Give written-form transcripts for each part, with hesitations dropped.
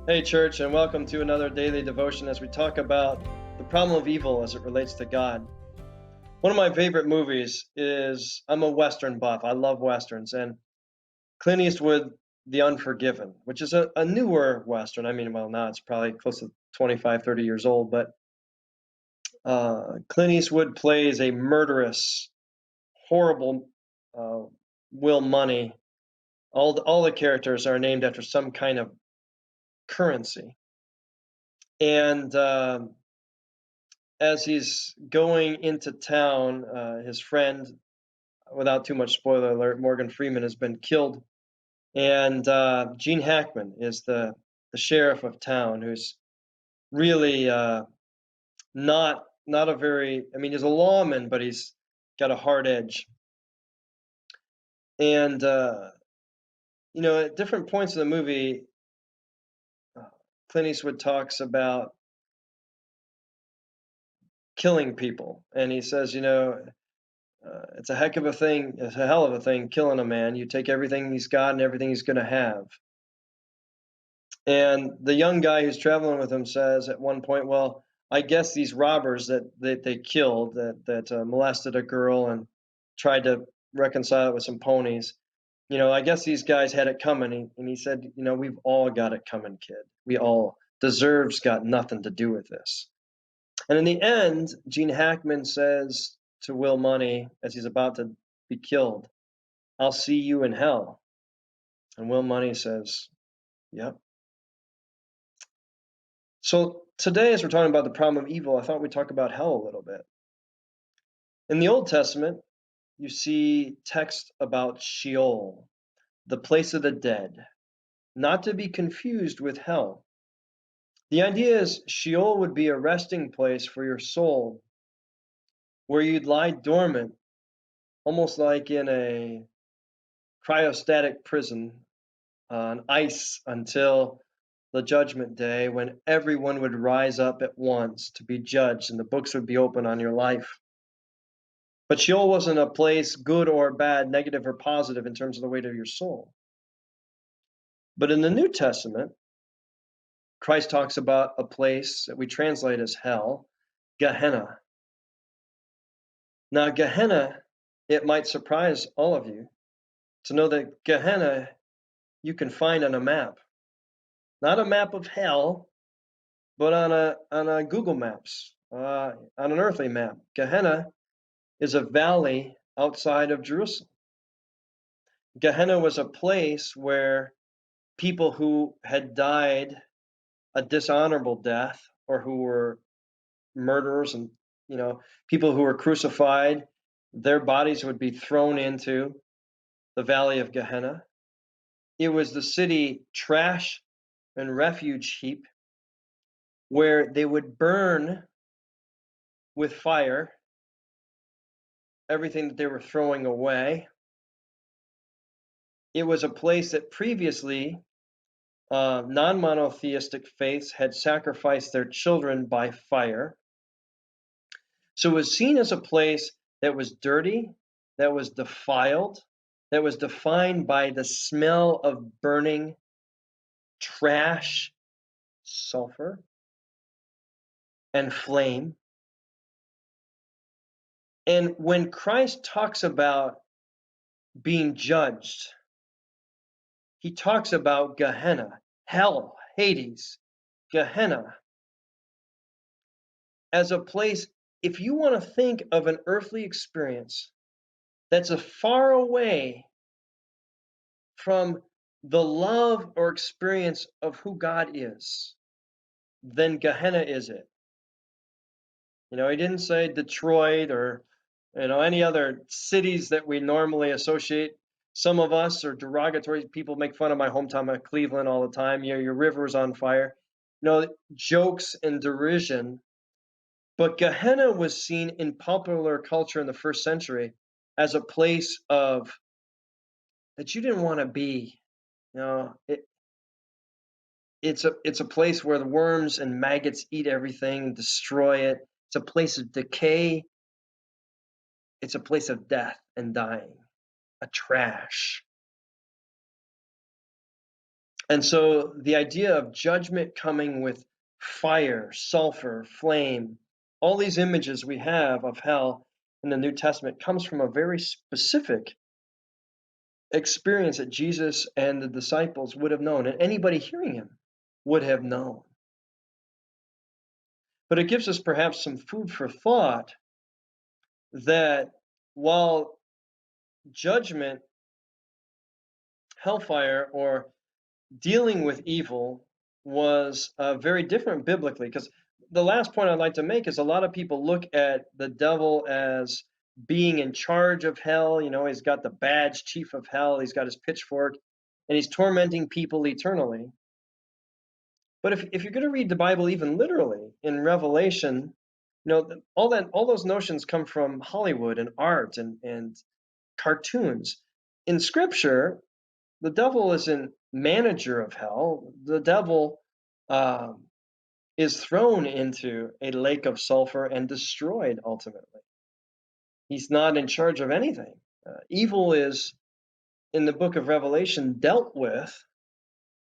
Hey, church, and welcome to another daily devotion as we talk about the problem of evil as it relates to God. One of my favorite movies is, I'm a Western buff. I love Westerns. And Clint Eastwood, The Unforgiven, which is a newer Western. I mean, well, now it's probably close to 25, 30 years old, but Clint Eastwood plays a murderous, horrible uh, Will Money. All the characters are named after some kind of currency. And as he's going into town, his friend, without too much spoiler alert, Morgan Freeman has been killed, and Gene Hackman is the sheriff of town, who's really not a very. I mean, he's a lawman, but he's got a hard edge. And at different points in the movie, uh, Clint Eastwood talks about killing people, and he says, it's a heck of a thing. It's a hell of a thing killing a man. You take everything he's got and everything he's going to have. And the young guy who's traveling with him says at one point, "Well, I guess these robbers that they killed, that molested a girl and tried to reconcile it with some ponies. I guess these guys had it coming." And he said, "We've all got it coming, kid. We all deserves got nothing to do with this." And in the end, Gene Hackman says to Will Money as he's about to be killed, "I'll see you in hell." And Will Money says, "Yep." So today, as we're talking about the problem of evil, I thought we'd talk about hell a little bit. In the Old Testament, you see text about Sheol, the place of the dead, not to be confused with hell. The idea is Sheol would be a resting place for your soul, where you'd lie dormant, almost like in a cryostatic prison on ice until the judgment day, when everyone would rise up at once to be judged and the books would be open on your life. But Sheol wasn't a place, good or bad, negative or positive, in terms of the weight of your soul. But in the New Testament, Christ talks about a place that we translate as hell, Gehenna. Now, Gehenna, it might surprise all of you to know that Gehenna you can find on a map. Not a map of hell, but on a Google Maps, on an earthly map. Gehenna is a valley outside of Jerusalem. Gehenna was a place where people who had died a dishonorable death, or who were murderers, and people who were crucified, their bodies would be thrown into the valley of Gehenna. It was the city trash and refuge heap where they would burn with fire everything that they were throwing away. It was a place that previously non-monotheistic faiths had sacrificed their children by fire. So it was seen as a place that was dirty, that was defiled, that was defined by the smell of burning trash, sulfur, and flame. And when Christ talks about being judged, he talks about Gehenna, hell, Hades, Gehenna, as a place. If you want to think of an earthly experience that's a far away from the love or experience of who God is, then Gehenna is it. He didn't say Detroit or any other cities that we normally associate. Some of us are derogatory. People make fun of my hometown of Cleveland all the time. Your river's on fire. Jokes and derision. But Gehenna was seen in popular culture in the first century as a place of that you didn't want to be. It's a place where the worms and maggots eat everything and destroy it. It's a place of decay. It's a place of death and dying, a trash. And so the idea of judgment coming with fire, sulfur, flame, all these images we have of hell in the New Testament comes from a very specific experience that Jesus and the disciples would have known, and anybody hearing him would have known. But it gives us perhaps some food for thought that while judgment, hellfire, or dealing with evil was very different biblically, because the last point I'd like to make is a lot of people look at the devil as being in charge of hell. You know, he's got the badge, chief of hell, he's got his pitchfork, and he's tormenting people eternally. But if you're going to read the Bible even literally in Revelation, you know, all those notions come from Hollywood and art and cartoons. In Scripture, the devil isn't manager of hell. The devil is thrown into a lake of sulfur and destroyed ultimately. He's not in charge of anything. Evil is, in the book of Revelation, dealt with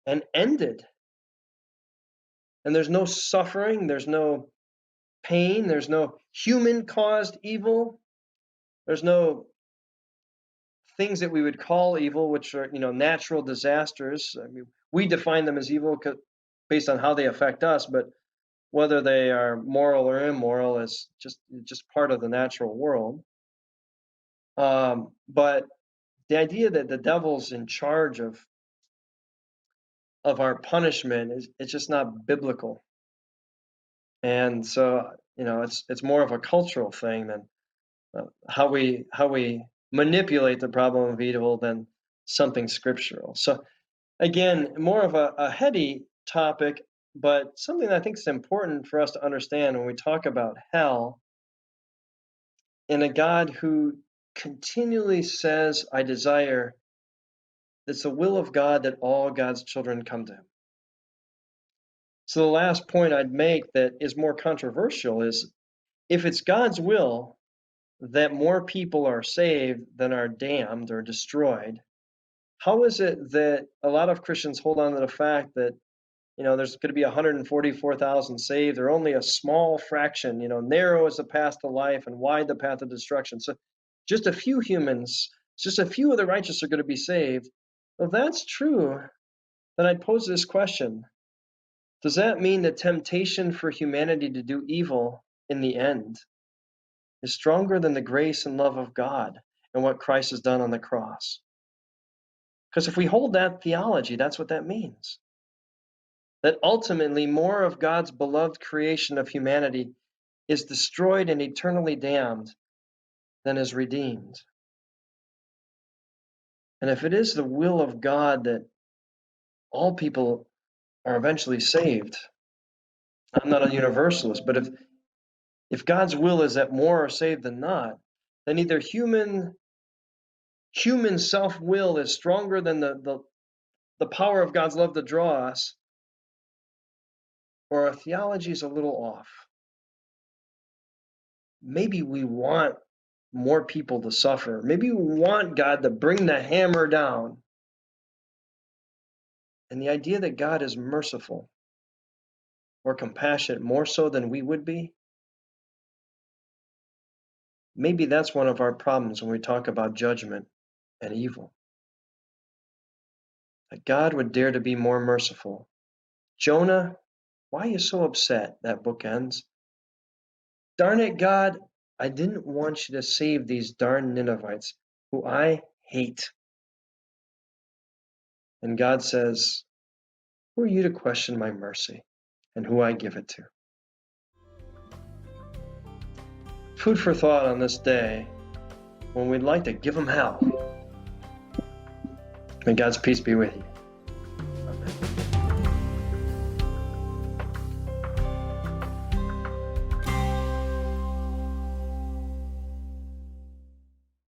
and ended. And there's no suffering, there's no pain, there's no human-caused evil, there's no things that we would call evil, which are, you know, natural disasters. I mean, we define them as evil based on how they affect us, but whether they are moral or immoral is just part of the natural world. But the idea that the devil's in charge of our punishment it's just not biblical. And so, you know, it's more of a cultural thing than how we manipulate the problem of evil than something scriptural. So again, more of a heady topic, but something that I think is important for us to understand when we talk about hell, and a God who continually says, I desire, it's the will of God that all God's children come to him. So the last point I'd make that is more controversial is, if it's God's will that more people are saved than are damned or destroyed, how is it that a lot of Christians hold on to the fact that, you know, there's going to be 144,000 saved, or only a small fraction, you know, narrow is the path to life and wide the path of destruction. So just a few humans, just a few of the righteous are going to be saved. Well, if that's true, then I'd pose this question. Does that mean the temptation for humanity to do evil in the end is stronger than the grace and love of God and what Christ has done on the cross? Because if we hold that theology, that's what that means. That ultimately more of God's beloved creation of humanity is destroyed and eternally damned than is redeemed. And if it is the will of God that all people are eventually saved, I'm not a universalist, but if God's will is that more are saved than not, then either human self-will is stronger than the power of God's love to draw us, or our theology is a little off. Maybe we want more people to suffer. Maybe we want God to bring the hammer down. And the idea that God is merciful or compassionate more so than we would be, maybe that's one of our problems when we talk about judgment and evil. That God would dare to be more merciful. Jonah, why are you so upset? That book ends. Darn it, God, I didn't want you to save these darn Ninevites who I hate. And God says, who are you to question my mercy and who I give it to? Food for thought on this day when we'd like to give them hell. May God's peace be with you.